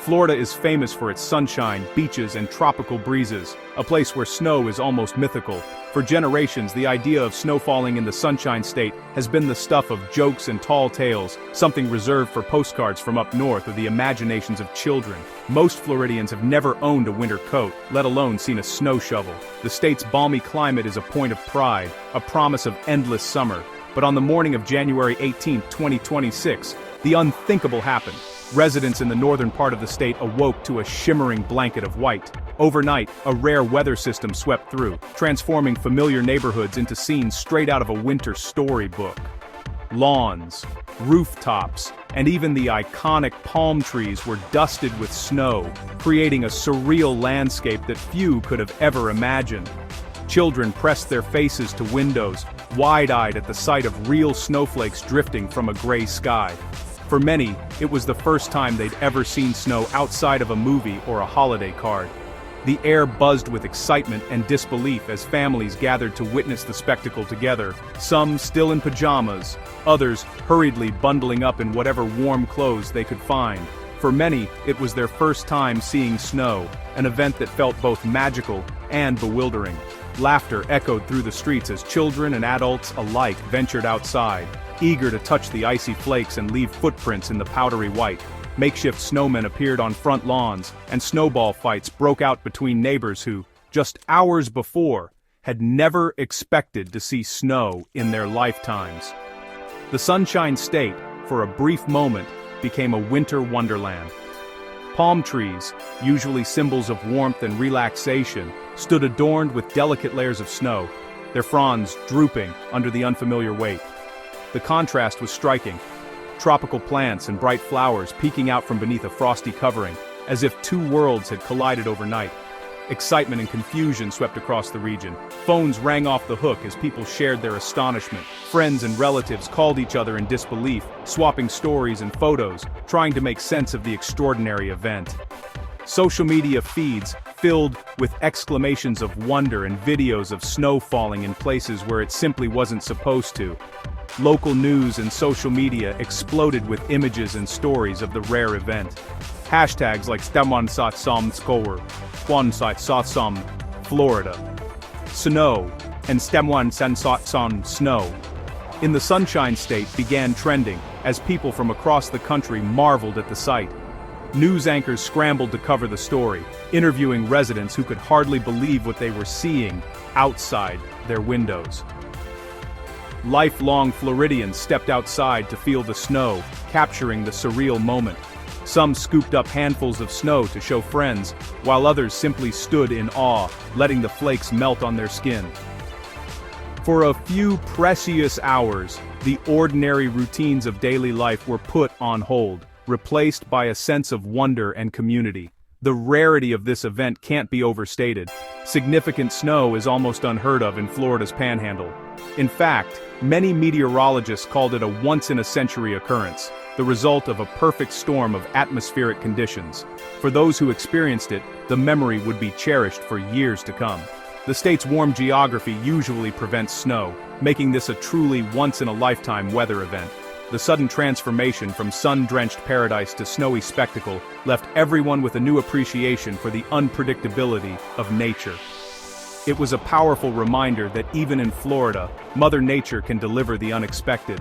Florida is famous for its sunshine, beaches, and tropical breezes, a place where snow is almost mythical. For generations, the idea of snow falling in the Sunshine State has been the stuff of jokes and tall tales, something reserved for postcards from up north or the imaginations of children. Most Floridians have never owned a winter coat, let alone seen a snow shovel. The state's balmy climate is a point of pride, a promise of endless summer. But on the morning of January 18, 2026, the unthinkable happened. Residents in the northern part of the state awoke to a shimmering blanket of white. Overnight, a rare weather system swept through, transforming familiar neighborhoods into scenes straight out of a winter storybook. Lawns, rooftops, and even the iconic palm trees were dusted with snow, creating a surreal landscape that few could have ever imagined. Children pressed their faces to windows, wide-eyed at the sight of real snowflakes drifting from a gray sky. For many, it was the first time they'd ever seen snow outside of a movie or a holiday card. The air buzzed with excitement and disbelief as families gathered to witness the spectacle together, some still in pajamas, others hurriedly bundling up in whatever warm clothes they could find. For many, it was their first time seeing snow, an event that felt both magical and bewildering. Laughter echoed through the streets as children and adults alike ventured outside, eager to touch the icy flakes and leave footprints in the powdery white. Makeshift snowmen appeared on front lawns, and snowball fights broke out between neighbors who, just hours before, had never expected to see snow in their lifetimes. The Sunshine State, for a brief moment, became a winter wonderland. Palm trees, usually symbols of warmth and relaxation, stood adorned with delicate layers of snow, their fronds drooping under the unfamiliar weight. The contrast was striking. Tropical plants and bright flowers peeking out from beneath a frosty covering, as if two worlds had collided overnight. Excitement and confusion swept across the region. Phones rang off the hook as people shared their astonishment. Friends and relatives called each other in disbelief, swapping stories and photos, trying to make sense of the extraordinary event. Social media feeds filled with exclamations of wonder and videos of snow falling in places where it simply wasn't supposed to. Local news and social media exploded with images and stories of the rare event. Hashtags like Stemwansatsom Florida, Snow, and Stemwansansatsom Snow in the Sunshine State began trending as people from across the country marveled at the sight. News anchors scrambled to cover the story, interviewing residents who could hardly believe what they were seeing outside their windows. Lifelong Floridians stepped outside to feel the snow, capturing the surreal moment. Some scooped up handfuls of snow to show friends, while others simply stood in awe, letting the flakes melt on their skin. For a few precious hours, the ordinary routines of daily life were put on hold, replaced by a sense of wonder and community. The rarity of this event can't be overstated. Significant snow is almost unheard of in Florida's panhandle. In fact, many meteorologists called it a once-in-a-century occurrence, the result of a perfect storm of atmospheric conditions. For those who experienced it, the memory would be cherished for years to come. The state's warm geography usually prevents snow, making this a truly once-in-a-lifetime weather event. The sudden transformation from sun-drenched paradise to snowy spectacle left everyone with a new appreciation for the unpredictability of nature. It was a powerful reminder that even in Florida, Mother Nature can deliver the unexpected.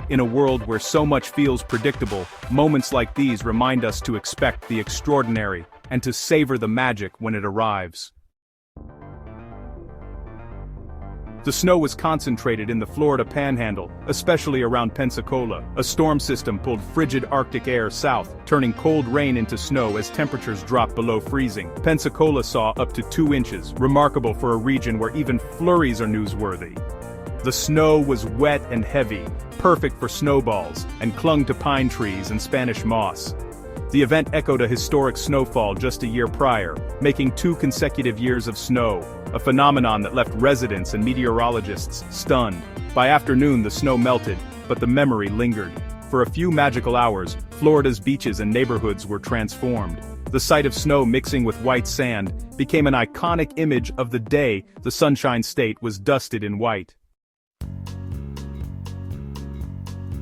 In a world where so much feels predictable, moments like these remind us to expect the extraordinary and to savor the magic when it arrives. The snow was concentrated in the Florida Panhandle, especially around Pensacola. A storm system pulled frigid Arctic air south, turning cold rain into snow as temperatures dropped below freezing. Pensacola saw up to 2 inches, remarkable for a region where even flurries are newsworthy. The snow was wet and heavy, perfect for snowballs, and clung to pine trees and Spanish moss. The event echoed a historic snowfall just a year prior, making 2 consecutive years of snow, a phenomenon that left residents and meteorologists stunned. By afternoon, the snow melted, but the memory lingered. For a few magical hours, Florida's beaches and neighborhoods were transformed. The sight of snow mixing with white sand became an iconic image of the day the Sunshine State was dusted in white.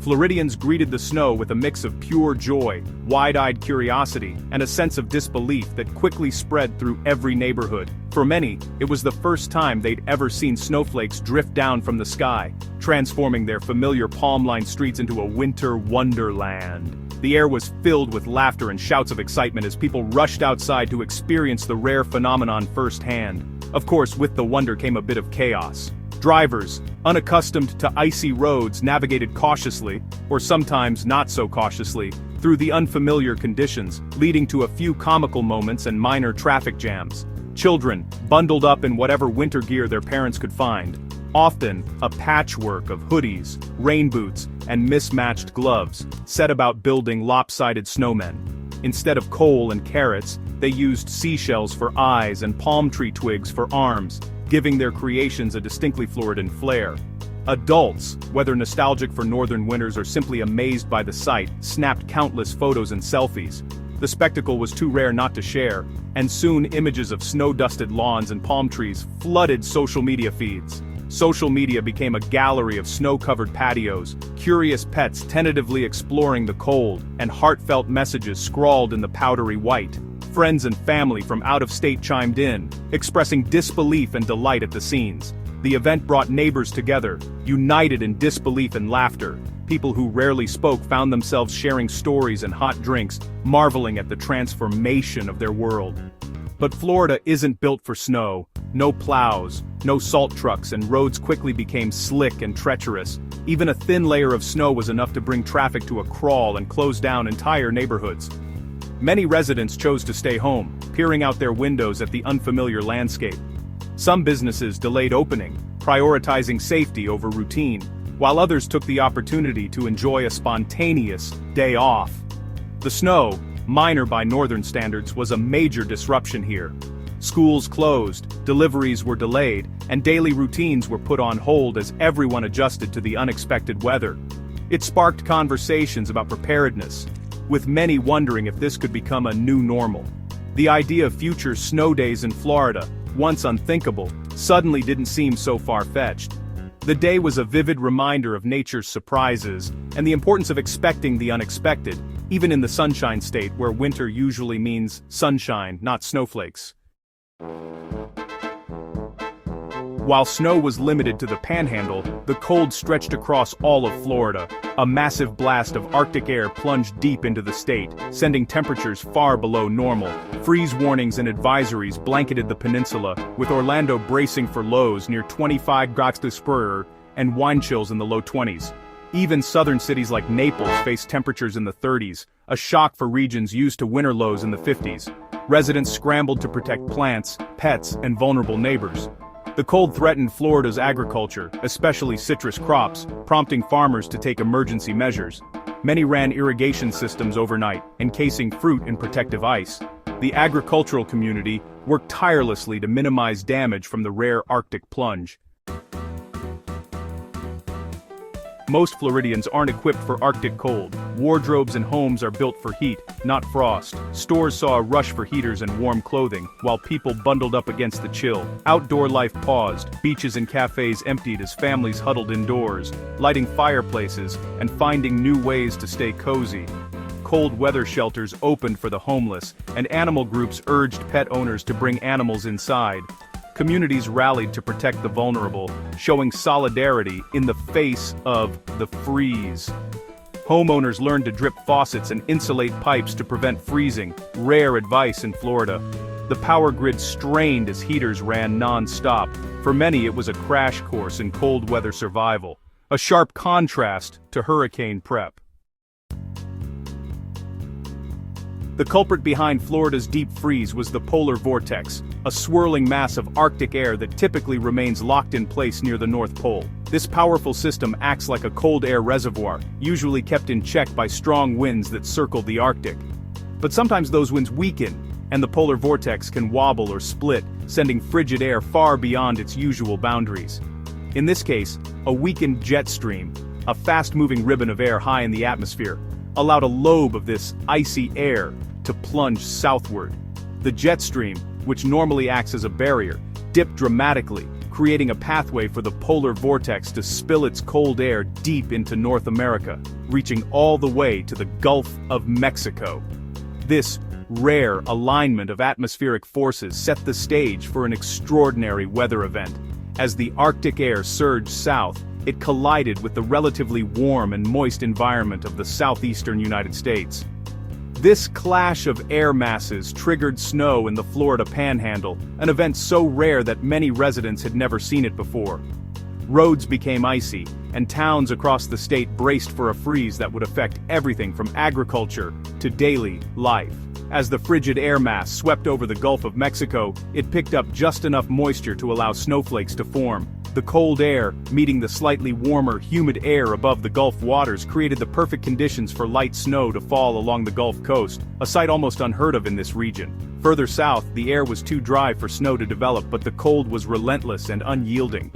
Floridians greeted the snow with a mix of pure joy, wide-eyed curiosity, and a sense of disbelief that quickly spread through every neighborhood. For many, it was the first time they'd ever seen snowflakes drift down from the sky, transforming their familiar palm-lined streets into a winter wonderland. The air was filled with laughter and shouts of excitement as people rushed outside to experience the rare phenomenon firsthand. Of course, with the wonder came a bit of chaos. Drivers, unaccustomed to icy roads, navigated cautiously, or sometimes not so cautiously, through the unfamiliar conditions, leading to a few comical moments and minor traffic jams. Children, bundled up in whatever winter gear their parents could find. Often, a patchwork of hoodies, rain boots, and mismatched gloves, set about building lopsided snowmen. Instead of coal and carrots, they used seashells for eyes and palm tree twigs for arms, giving their creations a distinctly Floridan flair. Adults, whether nostalgic for northern winters or simply amazed by the sight, snapped countless photos and selfies. The spectacle was too rare not to share, and soon images of snow-dusted lawns and palm trees flooded social media feeds. Social media became a gallery of snow-covered patios, curious pets tentatively exploring the cold, and heartfelt messages scrawled in the powdery white. Friends and family from out of state chimed in, expressing disbelief and delight at the scenes. The event brought neighbors together, united in disbelief and laughter. People who rarely spoke found themselves sharing stories and hot drinks, marveling at the transformation of their world. But Florida isn't built for snow. No plows, no salt trucks, and roads quickly became slick and treacherous. Even a thin layer of snow was enough to bring traffic to a crawl and close down entire neighborhoods. Many residents chose to stay home, peering out their windows at the unfamiliar landscape. Some businesses delayed opening, prioritizing safety over routine, while others took the opportunity to enjoy a spontaneous day off. The snow, minor by northern standards, was a major disruption here. Schools closed, deliveries were delayed, and daily routines were put on hold as everyone adjusted to the unexpected weather. It sparked conversations about preparedness, with many wondering if this could become a new normal. The idea of future snow days in Florida, once unthinkable, suddenly didn't seem so far-fetched. The day was a vivid reminder of nature's surprises, and the importance of expecting the unexpected, even in the Sunshine State where winter usually means sunshine, not snowflakes. While snow was limited to the Panhandle, the cold stretched across all of Florida. A massive blast of Arctic air plunged deep into the state, sending temperatures far below normal. Freeze warnings and advisories blanketed the peninsula, with Orlando bracing for lows near 25 grads Celsius and wind chills in the low 20s. Even southern cities like Naples faced temperatures in the 30s, a shock for regions used to winter lows in the 50s. Residents scrambled to protect plants, pets, and vulnerable neighbors. The cold threatened Florida's agriculture, especially citrus crops, prompting farmers to take emergency measures. Many ran irrigation systems overnight, encasing fruit in protective ice. The agricultural community worked tirelessly to minimize damage from the rare Arctic plunge. Most Floridians aren't equipped for Arctic cold. Wardrobes and homes are built for heat, not frost. Stores saw a rush for heaters and warm clothing, while people bundled up against the chill. Outdoor life paused, beaches and cafes emptied as families huddled indoors, lighting fireplaces and finding new ways to stay cozy. Cold weather shelters opened for the homeless, and animal groups urged pet owners to bring animals inside. Communities rallied to protect the vulnerable, showing solidarity in the face of the freeze. Homeowners learned to drip faucets and insulate pipes to prevent freezing, rare advice in Florida. The power grid strained as heaters ran non-stop. For many, it was a crash course in cold weather survival, a sharp contrast to hurricane prep. The culprit behind Florida's deep freeze was the polar vortex, a swirling mass of Arctic air that typically remains locked in place near the North Pole. This powerful system acts like a cold air reservoir, usually kept in check by strong winds that circle the Arctic. But sometimes those winds weaken, and the polar vortex can wobble or split, sending frigid air far beyond its usual boundaries. In this case, a weakened jet stream, a fast-moving ribbon of air high in the atmosphere, allowed a lobe of this icy air to plunge southward. The jet stream, which normally acts as a barrier, dipped dramatically, creating a pathway for the polar vortex to spill its cold air deep into North America, reaching all the way to the Gulf of Mexico. This rare alignment of atmospheric forces set the stage for an extraordinary weather event. As the Arctic air surged south, it collided with the relatively warm and moist environment of the southeastern United States. This clash of air masses triggered snow in the Florida Panhandle, an event so rare that many residents had never seen it before. Roads became icy, and towns across the state braced for a freeze that would affect everything from agriculture to daily life. As the frigid air mass swept over the Gulf of Mexico, it picked up just enough moisture to allow snowflakes to form. The cold air, meeting the slightly warmer, humid air above the Gulf waters, created the perfect conditions for light snow to fall along the Gulf Coast, a sight almost unheard of in this region. Further south, the air was too dry for snow to develop, but the cold was relentless and unyielding.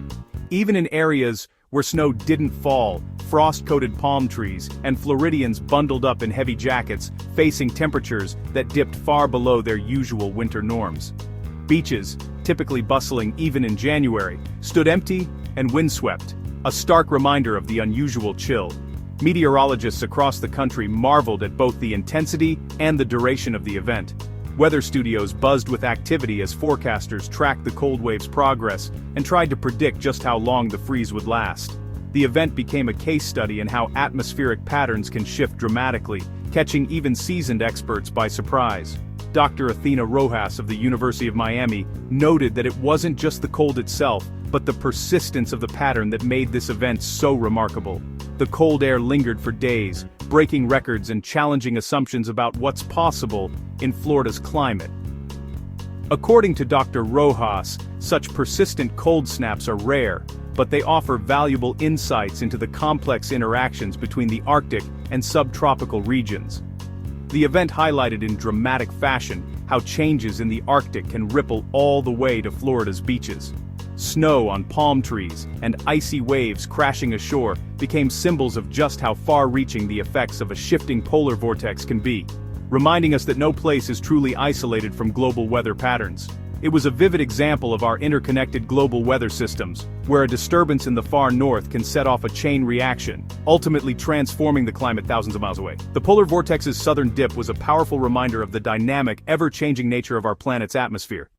Even in areas where snow didn't fall, frost-coated palm trees and Floridians bundled up in heavy jackets, facing temperatures that dipped far below their usual winter norms. Beaches, typically bustling even in January, stood empty and windswept, a stark reminder of the unusual chill. Meteorologists across the country marveled at both the intensity and the duration of the event. Weather studios buzzed with activity as forecasters tracked the cold wave's progress and tried to predict just how long the freeze would last. The event became a case study in how atmospheric patterns can shift dramatically, catching even seasoned experts by surprise. Dr. Athena Rojas of the University of Miami noted that it wasn't just the cold itself, but the persistence of the pattern that made this event so remarkable. The cold air lingered for days, breaking records and challenging assumptions about what's possible in Florida's climate. According to Dr. Rojas, such persistent cold snaps are rare, but they offer valuable insights into the complex interactions between the Arctic and subtropical regions. The event highlighted in dramatic fashion how changes in the Arctic can ripple all the way to Florida's beaches. Snow on palm trees and icy waves crashing ashore became symbols of just how far-reaching the effects of a shifting polar vortex can be, reminding us that no place is truly isolated from global weather patterns. It was a vivid example of our interconnected global weather systems, where a disturbance in the far north can set off a chain reaction, ultimately transforming the climate thousands of miles away. The polar vortex's southern dip was a powerful reminder of the dynamic, ever-changing nature of our planet's atmosphere.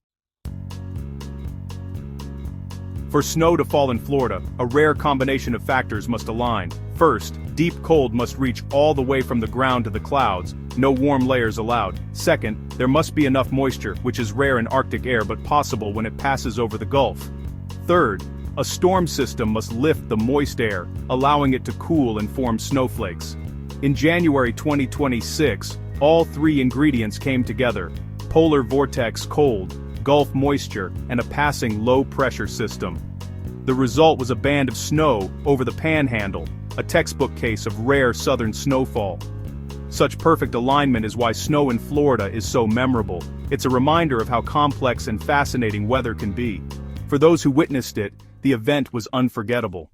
For snow to fall in Florida, a rare combination of factors must align. First, deep cold must reach all the way from the ground to the clouds, no warm layers allowed. Second, there must be enough moisture, which is rare in Arctic air but possible when it passes over the Gulf. Third, a storm system must lift the moist air, allowing it to cool and form snowflakes. In January 2026, all three ingredients came together: polar vortex cold, Gulf moisture, and a passing low-pressure system. The result was a band of snow over the Panhandle, a textbook case of rare southern snowfall. Such perfect alignment is why snow in Florida is so memorable. It's a reminder of how complex and fascinating weather can be. For those who witnessed it, the event was unforgettable.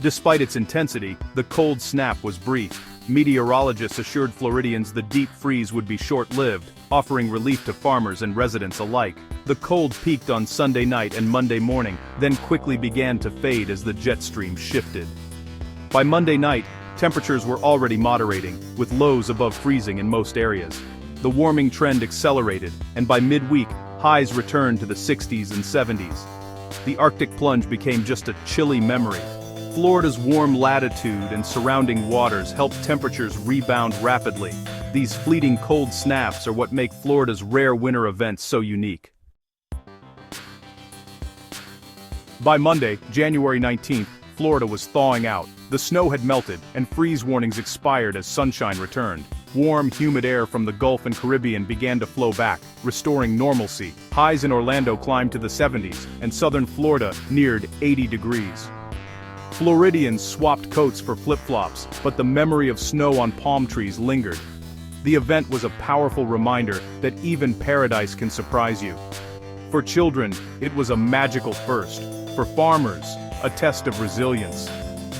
Despite its intensity, the cold snap was brief. Meteorologists assured Floridians the deep freeze would be short-lived, offering relief to farmers and residents alike. The cold peaked on Sunday night and Monday morning, then quickly began to fade as the jet stream shifted. By Monday night, temperatures were already moderating, with lows above freezing in most areas. The warming trend accelerated, and by midweek, highs returned to the 60s and 70s. The Arctic plunge became just a chilly memory. Florida's warm latitude and surrounding waters helped temperatures rebound rapidly. These fleeting cold snaps are what make Florida's rare winter events so unique. By Monday, January 19th, Florida was thawing out. The snow had melted, and freeze warnings expired as sunshine returned. Warm, humid air from the Gulf and Caribbean began to flow back, restoring normalcy. Highs in Orlando climbed to the 70s, and southern Florida neared 80 degrees. Floridians swapped coats for flip-flops, but the memory of snow on palm trees lingered. The event was a powerful reminder that even paradise can surprise you. For children, it was a magical first. For farmers, a test of resilience.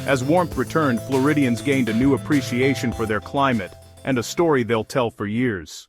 As warmth returned, Floridians gained a new appreciation for their climate, and a story they'll tell for years.